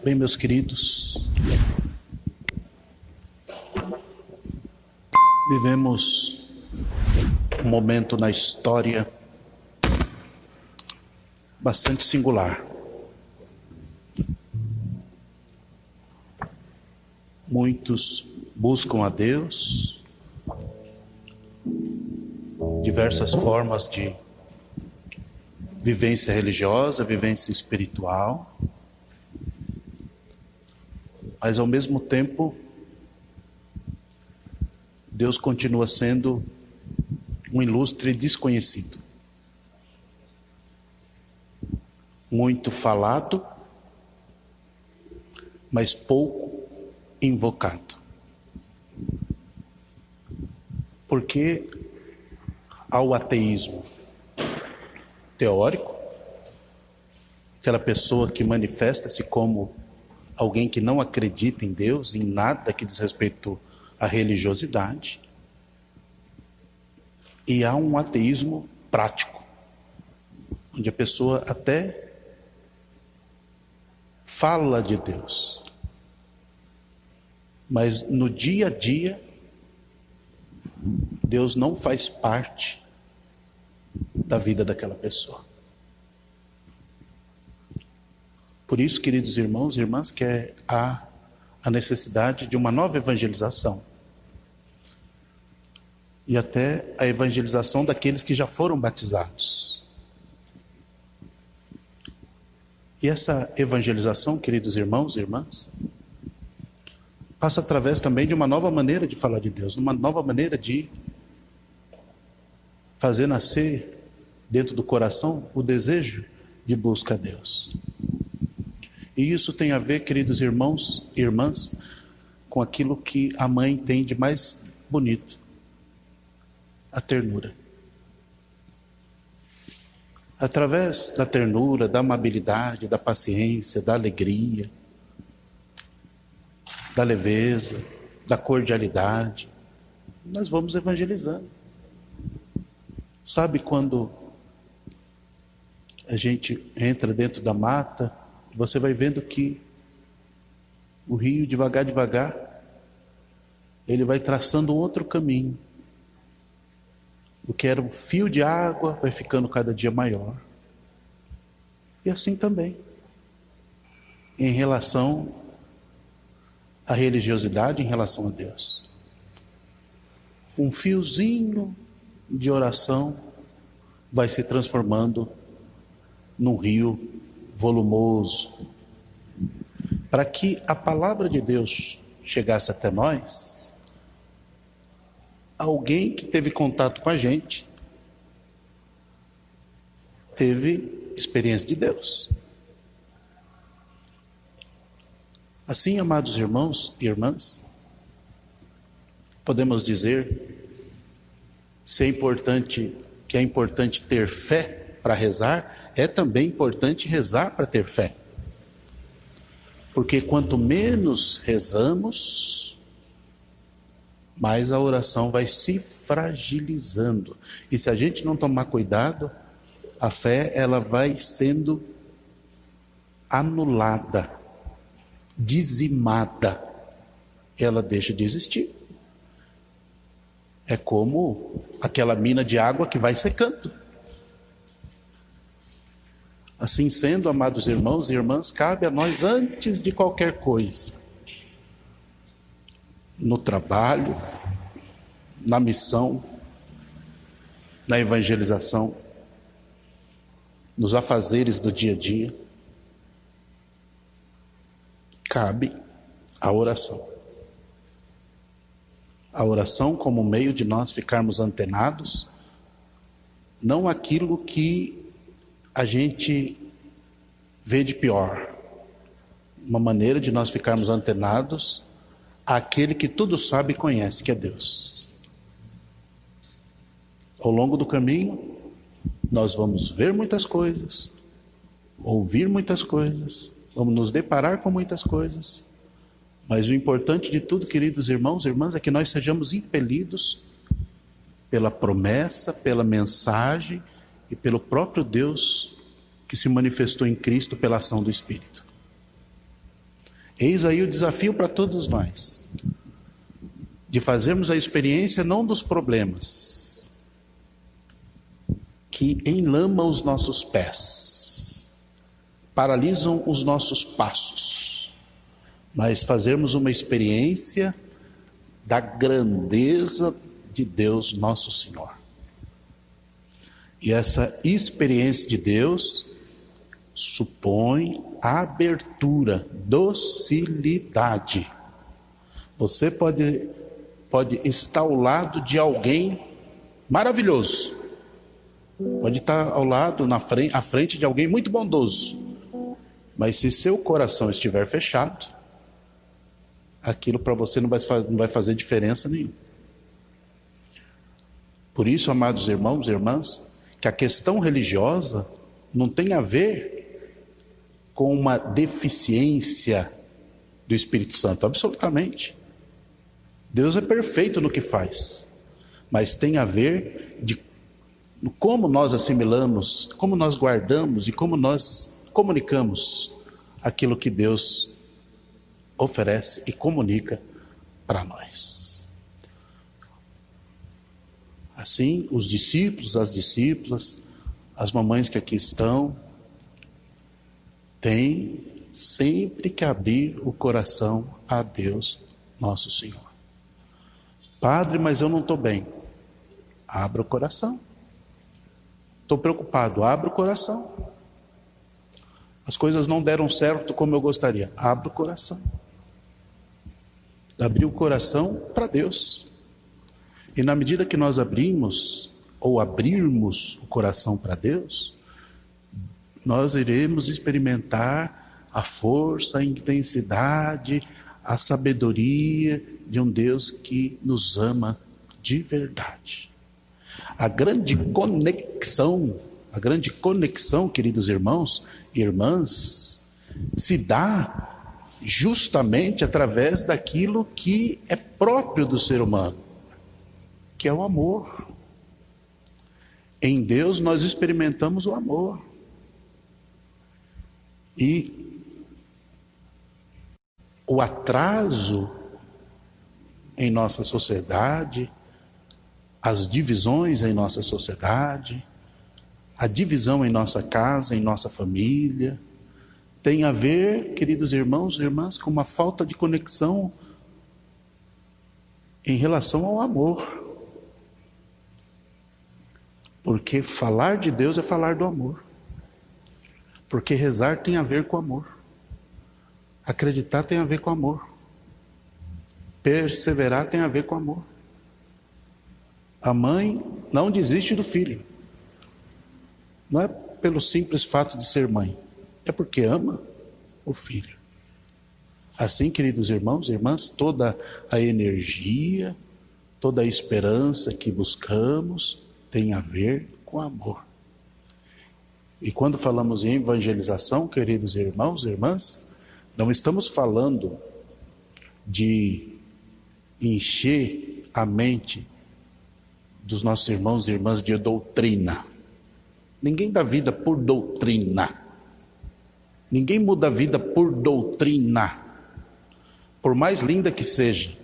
Bem, meus queridos, vivemos um momento na história bastante singular. Muitos buscam a Deus, diversas formas de vivência religiosa, vivência espiritual, mas ao mesmo tempo Deus continua sendo um ilustre desconhecido, muito falado, mas pouco invocado. Porque ao ateísmo teórico, aquela pessoa que manifesta-se como alguém que não acredita em Deus, em nada que diz respeito à religiosidade, e há um ateísmo prático, onde a pessoa até fala de Deus, mas no dia a dia Deus não faz parte da vida daquela pessoa. Por isso, queridos irmãos e irmãs, que há a necessidade de uma nova evangelização. E até a evangelização daqueles que já foram batizados. E essa evangelização, queridos irmãos e irmãs, passa através também de uma nova maneira de falar de Deus, uma nova maneira de fazer nascer dentro do coração o desejo de busca a Deus. E isso tem a ver, queridos irmãos e irmãs, com aquilo que a mãe tem de mais bonito: a ternura. Através da ternura, da amabilidade, da paciência, da alegria, da leveza, da cordialidade, nós vamos evangelizando. Sabe quando a gente entra dentro da mata, você vai vendo que o rio, devagar, ele vai traçando um outro caminho. O que era um fio de água vai ficando cada dia maior. E assim também, em relação à religiosidade, em relação a Deus. Um fiozinho de oração vai se transformando num rio volumoso. Para que a palavra de Deus chegasse até nós, alguém que teve contato com a gente teve experiência de Deus. Assim, amados irmãos e irmãs, podemos dizer que é importante ter fé para rezar. É também importante rezar para ter fé. Porque quanto menos rezamos, mais a oração vai se fragilizando. E se a gente não tomar cuidado, a fé ela vai sendo anulada, dizimada. Ela deixa de existir. É como aquela mina de água que vai secando. Assim sendo, amados irmãos e irmãs, cabe a nós, antes de qualquer coisa, no trabalho, na missão, na evangelização, nos afazeres do dia a dia, cabe a oração. A oração como meio de nós ficarmos antenados, não aquilo que a gente vê de pior, uma maneira de nós ficarmos antenados àquele que tudo sabe e conhece, que é Deus. Ao longo do caminho, nós vamos ver muitas coisas, ouvir muitas coisas, vamos nos deparar com muitas coisas, mas o importante de tudo, queridos irmãos e irmãs, é que nós sejamos impelidos pela promessa, pela mensagem e pelo próprio Deus que se manifestou em Cristo pela ação do Espírito. Eis aí o desafio para todos nós, de fazermos a experiência não dos problemas, que enlamam os nossos pés, paralisam os nossos passos, mas fazermos uma experiência da grandeza de Deus nosso Senhor. E essa experiência de Deus supõe abertura, docilidade. Você pode estar ao lado de alguém maravilhoso, pode estar ao lado, à frente de alguém muito bondoso, mas se seu coração estiver fechado, aquilo para você não vai fazer diferença nenhuma. Por isso, amados irmãos e irmãs, que a questão religiosa não tem a ver com uma deficiência do Espírito Santo, absolutamente. Deus é perfeito no que faz, mas tem a ver de como nós assimilamos, como nós guardamos e como nós comunicamos aquilo que Deus oferece e comunica para nós. Assim, os discípulos, as discípulas, as mamães que aqui estão, têm sempre que abrir o coração a Deus, nosso Senhor. Padre, mas eu não estou bem. Abra o coração. Estou preocupado, abra o coração. As coisas não deram certo como eu gostaria. Abra o coração. Abrir o coração para Deus. E na medida que nós abrirmos o coração para Deus, nós iremos experimentar a força, a intensidade, a sabedoria de um Deus que nos ama de verdade. A grande conexão, queridos irmãos e irmãs, se dá justamente através daquilo que é próprio do ser humano, que é o amor. Em Deus nós experimentamos o amor. E o atraso em nossa sociedade, as divisões em nossa sociedade, a divisão em nossa casa, em nossa família, tem a ver, queridos irmãos e irmãs, com uma falta de conexão em relação ao amor. Porque falar de Deus é falar do amor. Porque rezar tem a ver com amor. Acreditar tem a ver com amor. Perseverar tem a ver com amor. A mãe não desiste do filho. Não é pelo simples fato de ser mãe. É porque ama o filho. Assim, queridos irmãos e irmãs, toda a energia, toda a esperança que buscamos tem a ver com amor. E quando falamos em evangelização, queridos irmãos e irmãs, não estamos falando de encher a mente dos nossos irmãos e irmãs de doutrina. Ninguém dá vida por doutrina. Ninguém muda a vida por doutrina. Por mais linda que seja,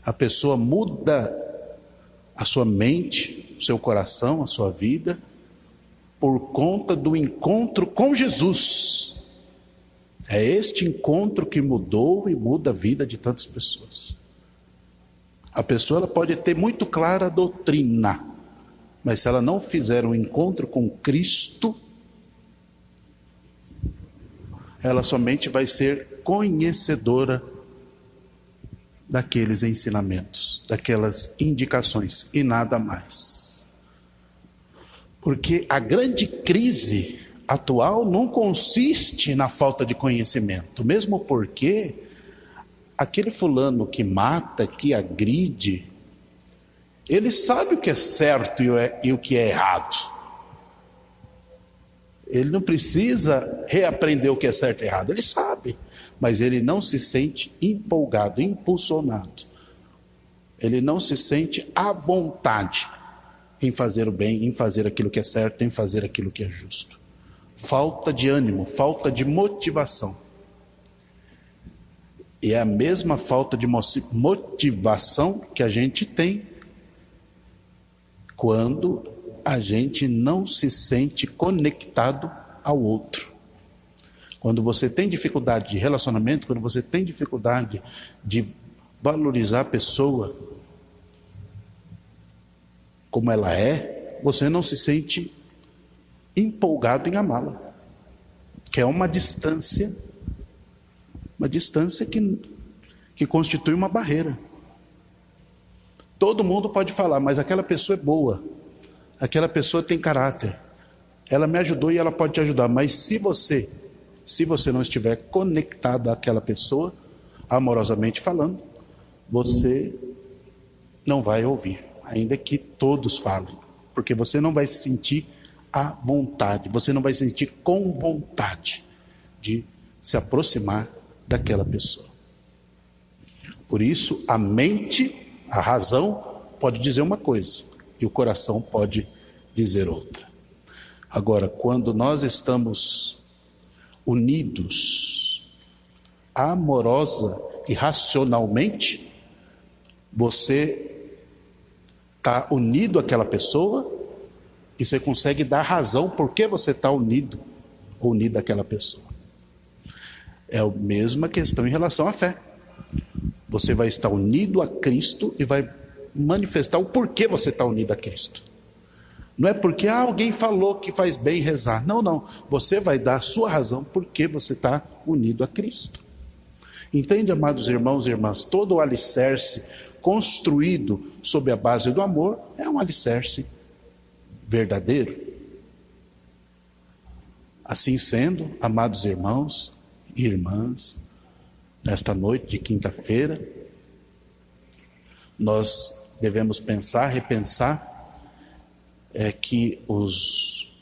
a pessoa muda a sua mente, o seu coração, a sua vida, por conta do encontro com Jesus. É este encontro que mudou e muda a vida de tantas pessoas. A pessoa ela pode ter muito clara a doutrina, mas se ela não fizer um encontro com Cristo, ela somente vai ser conhecedora daqueles ensinamentos, daquelas indicações e nada mais. Porque a grande crise atual não consiste na falta de conhecimento, mesmo porque aquele fulano que mata, que agride, ele sabe o que é certo e o que é errado. Ele não precisa reaprender o que é certo e errado, ele sabe, mas ele não se sente empolgado, impulsionado. Ele não se sente à vontade em fazer o bem, em fazer aquilo que é certo, em fazer aquilo que é justo. Falta de ânimo, falta de motivação. E é a mesma falta de motivação que a gente tem quando a gente não se sente conectado ao outro. Quando você tem dificuldade de relacionamento, quando você tem dificuldade de valorizar a pessoa como ela é, você não se sente empolgado em amá-la. Que é uma distância que constitui uma barreira. Todo mundo pode falar, mas aquela pessoa é boa, aquela pessoa tem caráter, ela me ajudou e ela pode te ajudar, mas se você não estiver conectado àquela pessoa, amorosamente falando, você não vai ouvir, ainda que todos falem, porque você não vai se sentir à vontade, você não vai se sentir com vontade de se aproximar daquela pessoa. Por isso, a mente, a razão, pode dizer uma coisa, e o coração pode dizer outra. Agora, quando nós estamos unidos, amorosa e racionalmente, você está unido àquela pessoa e você consegue dar razão por que você está unido ou unida àquela pessoa. É a mesma questão em relação à fé. Você vai estar unido a Cristo e vai manifestar o porquê você está unido a Cristo. Não é porque alguém falou que faz bem rezar. Não. Você vai dar a sua razão porque você está unido a Cristo. Entende, amados irmãos e irmãs? Todo o alicerce construído sob a base do amor é um alicerce verdadeiro. Assim sendo, amados irmãos e irmãs, nesta noite de quinta-feira, nós devemos pensar, repensar, que os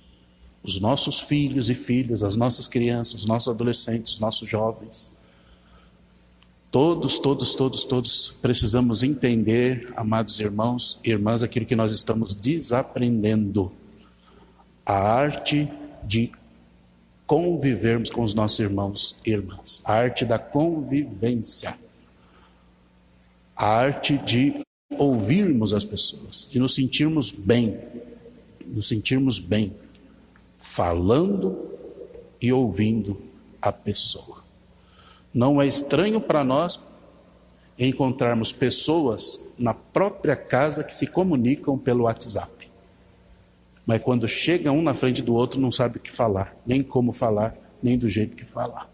nossos filhos e filhas, as nossas crianças, os nossos adolescentes, os nossos jovens, todos precisamos entender, amados irmãos e irmãs, aquilo que nós estamos desaprendendo, a arte de convivermos com os nossos irmãos e irmãs, a arte da convivência, a arte de ouvirmos as pessoas, de nos sentirmos bem, falando e ouvindo a pessoa. Não é estranho para nós encontrarmos pessoas na própria casa que se comunicam pelo WhatsApp. Mas quando chega um na frente do outro, não sabe o que falar, nem como falar, nem do jeito que falar.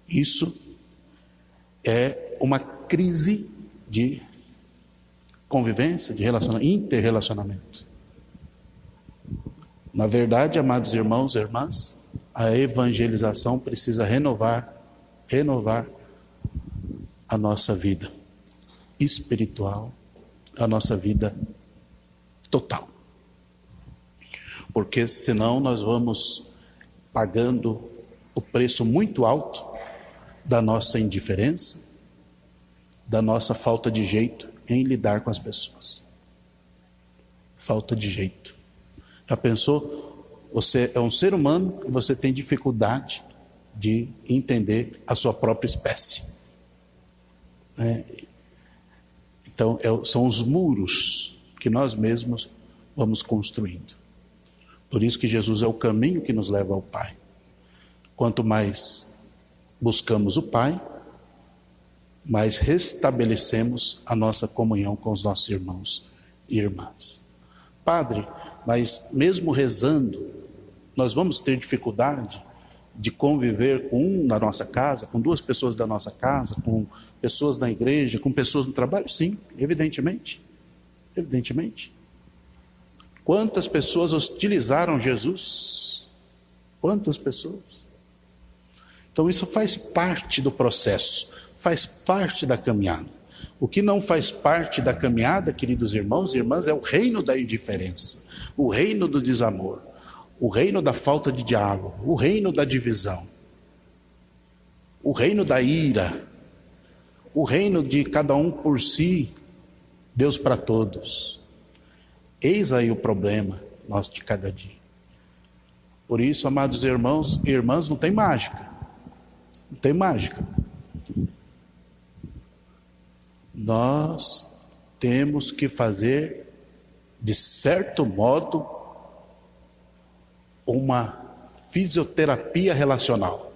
Isso é uma crise de convivência, de interrelacionamento. Na verdade, amados irmãos e irmãs, a evangelização precisa renovar a nossa vida espiritual, a nossa vida total. Porque senão nós vamos pagando o preço muito alto da nossa indiferença, da nossa falta de jeito em lidar com as pessoas. Falta de jeito. Já pensou? Você é um ser humano e você tem dificuldade de entender a sua própria espécie. Então, são os muros que nós mesmos vamos construindo. Por isso que Jesus é o caminho que nos leva ao Pai. Quanto mais buscamos o Pai, mais restabelecemos a nossa comunhão com os nossos irmãos e irmãs. Padre, mas mesmo rezando, nós vamos ter dificuldade de conviver com um da nossa casa, com duas pessoas da nossa casa, com pessoas da igreja, com pessoas no trabalho? Sim, evidentemente. Quantas pessoas hostilizaram Jesus? Quantas pessoas? Então isso faz parte do processo, faz parte da caminhada. O que não faz parte da caminhada, queridos irmãos e irmãs, é o reino da indiferença, o reino do desamor, o reino da falta de diálogo, o reino da divisão, o reino da ira, o reino de cada um por si, Deus para todos. Eis aí o problema nosso de cada dia. Por isso, amados irmãos e irmãs, não tem mágica. Não tem mágica. nós temos que fazer, de certo modo, uma fisioterapia relacional.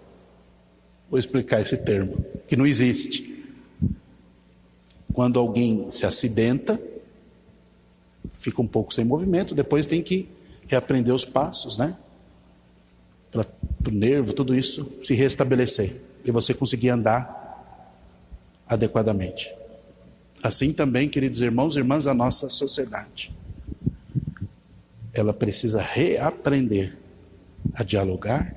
Vou explicar esse termo, que não existe. Quando alguém se acidenta, fica um pouco sem movimento, depois tem que reaprender os passos, né? Para o nervo, tudo isso se restabelecer e você conseguir andar adequadamente. Assim também, queridos irmãos e irmãs, a nossa sociedade. Ela precisa reaprender a dialogar,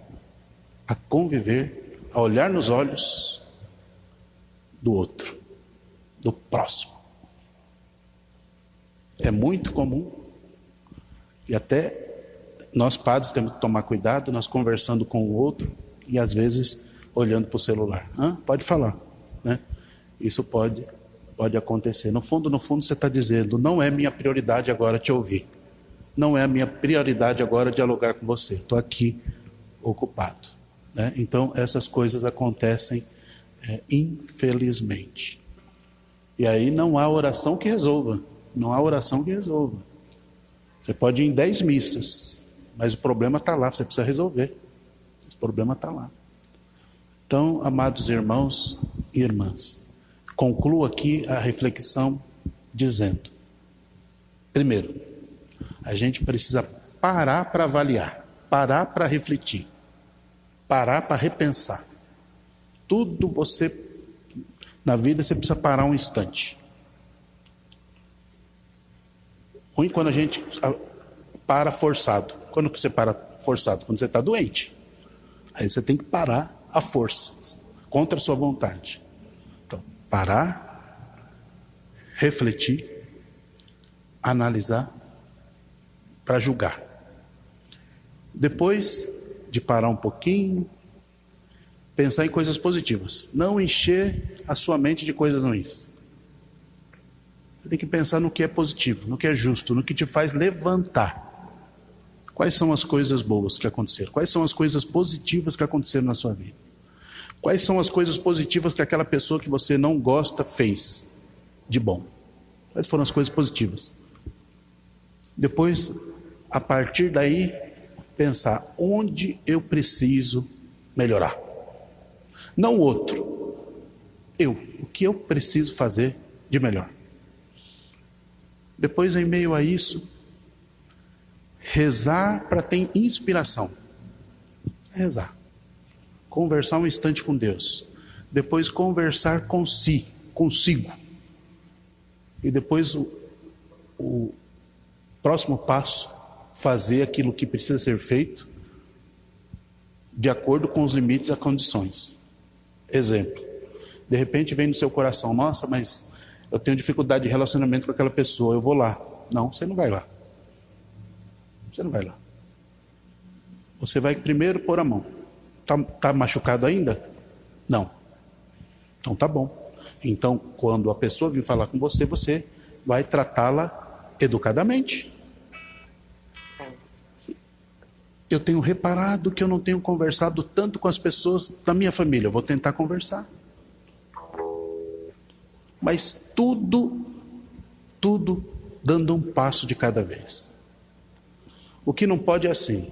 a conviver, a olhar nos olhos do outro, do próximo. É muito comum, e até nós padres temos que tomar cuidado, nós conversando com o outro, e às vezes olhando para o celular. Pode falar, né? Isso pode acontecer. No fundo você está dizendo, não é minha prioridade agora te ouvir. Não é a minha prioridade agora dialogar com você. Estou aqui ocupado, né? Então essas coisas acontecem, infelizmente. E aí não há oração que resolva. Não há oração que resolva. Você pode ir em 10 missas, mas o problema está lá, você precisa resolver. O problema está lá. Então, amados irmãos e irmãs, concluo aqui a reflexão dizendo: primeiro, a gente precisa parar para avaliar, parar para refletir, parar para repensar. Tudo na vida você precisa parar um instante. Ruim quando a gente para forçado. Quando que você para forçado? Quando você está doente. Aí você tem que parar à força, contra a sua vontade. Então, parar, refletir, analisar, para julgar. Depois de parar um pouquinho, pensar em coisas positivas. Não encher a sua mente de coisas ruins. Você tem que pensar no que é positivo, no que é justo, no que te faz levantar. Quais são as coisas boas que aconteceram? Quais são as coisas positivas que aconteceram na sua vida? Quais são as coisas positivas que aquela pessoa que você não gosta fez de bom? Quais foram as coisas positivas? Depois, a partir daí, pensar onde eu preciso melhorar. Não o outro. O que eu preciso fazer de melhor? Depois, em meio a isso, rezar para ter inspiração. Rezar. Conversar um instante com Deus. Depois conversar consigo. E depois o próximo passo, fazer aquilo que precisa ser feito de acordo com os limites e as condições. Exemplo. De repente vem no seu coração, nossa, mas eu tenho dificuldade de relacionamento com aquela pessoa, eu vou lá. Não, você não vai lá. Você não vai lá. Você vai primeiro pôr a mão. Tá machucado ainda? Não. Então tá bom. Então, quando a pessoa vir falar com você, você vai tratá-la educadamente. Eu tenho reparado que eu não tenho conversado tanto com as pessoas da minha família. Eu vou tentar conversar. Mas tudo dando um passo de cada vez. O que não pode é assim.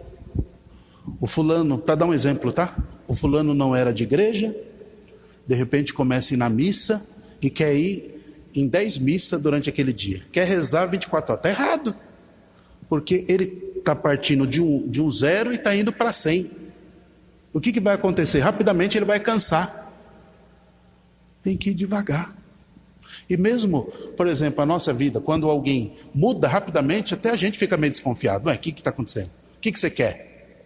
O fulano, para dar um exemplo, tá? O fulano não era de igreja, de repente começa a ir na missa e quer ir em 10 missas durante aquele dia. Quer rezar 24 horas. Está errado. Porque ele está partindo de um 0 e está indo para 100. O que vai acontecer? Rapidamente ele vai cansar. Tem que ir devagar. E mesmo, por exemplo, a nossa vida, quando alguém muda rapidamente, até a gente fica meio desconfiado. Ué, o que está acontecendo? O que você quer?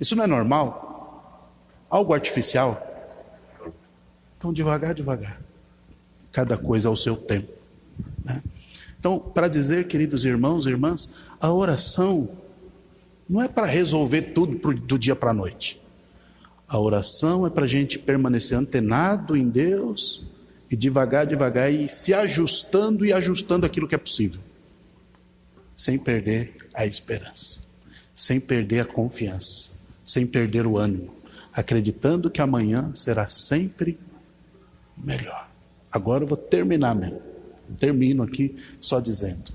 Isso não é normal? Algo artificial? Então, devagar. Cada coisa ao seu tempo, né? Então, para dizer, queridos irmãos e irmãs, a oração não é para resolver tudo do dia para a noite. A oração é para a gente permanecer antenado em Deus e devagar e se ajustando e ajustando aquilo que é possível. Sem perder a esperança, sem perder a confiança, sem perder o ânimo, acreditando que amanhã será sempre melhor. Agora eu vou terminar mesmo. Termino aqui só dizendo: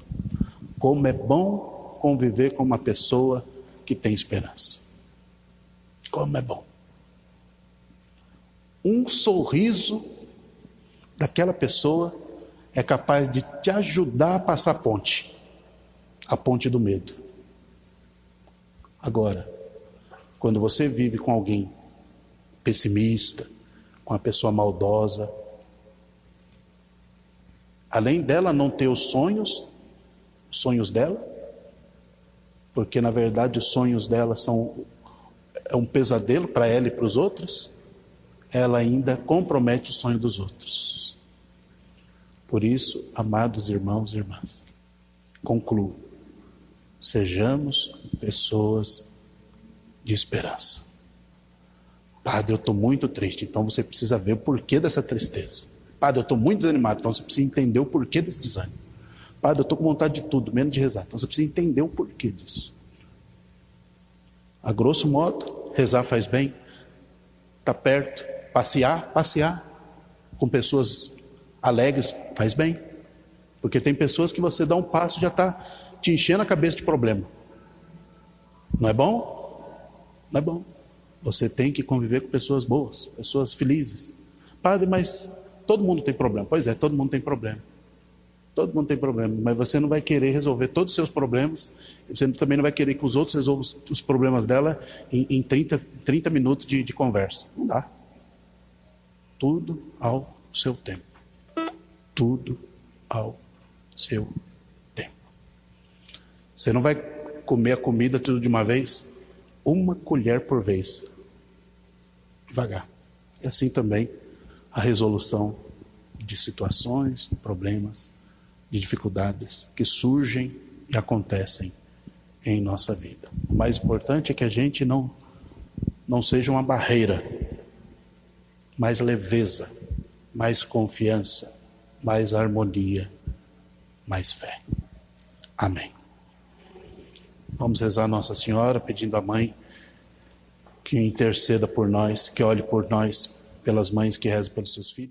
como é bom conviver com uma pessoa que tem esperança. Como é bom. Um sorriso daquela pessoa é capaz de te ajudar a passar a ponte do medo. Agora, quando você vive com alguém pessimista, com uma pessoa maldosa, além dela não ter os sonhos dela, porque na verdade os sonhos dela é um pesadelo para ela e para os outros, ela ainda compromete o sonho dos outros. Por isso, amados irmãos e irmãs, concluo: sejamos pessoas de esperança. Padre, eu estou muito triste. Então você precisa ver o porquê dessa tristeza. Padre, eu estou muito desanimado. Então você precisa entender o porquê desse desânimo. Padre, eu estou com vontade de tudo, menos de rezar. Então você precisa entender o porquê disso. A grosso modo, rezar faz bem. Está perto. Passear com pessoas alegres faz bem. Porque tem pessoas que você dá um passo e já está te enchendo a cabeça de problema. Não é bom? Não é bom. Você tem que conviver com pessoas boas, pessoas felizes. Padre, mas todo mundo tem problema. Pois é, todo mundo tem problema. Todo mundo tem problema. Mas você não vai querer resolver todos os seus problemas. Você também não vai querer que os outros resolvam os problemas dela em 30 minutos de conversa. Não dá. Tudo ao seu tempo. Tudo ao seu tempo. Você não vai comer a comida tudo de uma vez, uma colher por vez. Devagar. E assim também a resolução de situações, de problemas, de dificuldades que surgem e acontecem em nossa vida. O mais importante é que a gente não seja uma barreira, mais leveza, mais confiança, mais harmonia, mais fé. Amém. Vamos rezar a Nossa Senhora, pedindo à Mãe que interceda por nós, que olhe por nós, pelas mães que rezam pelos seus filhos.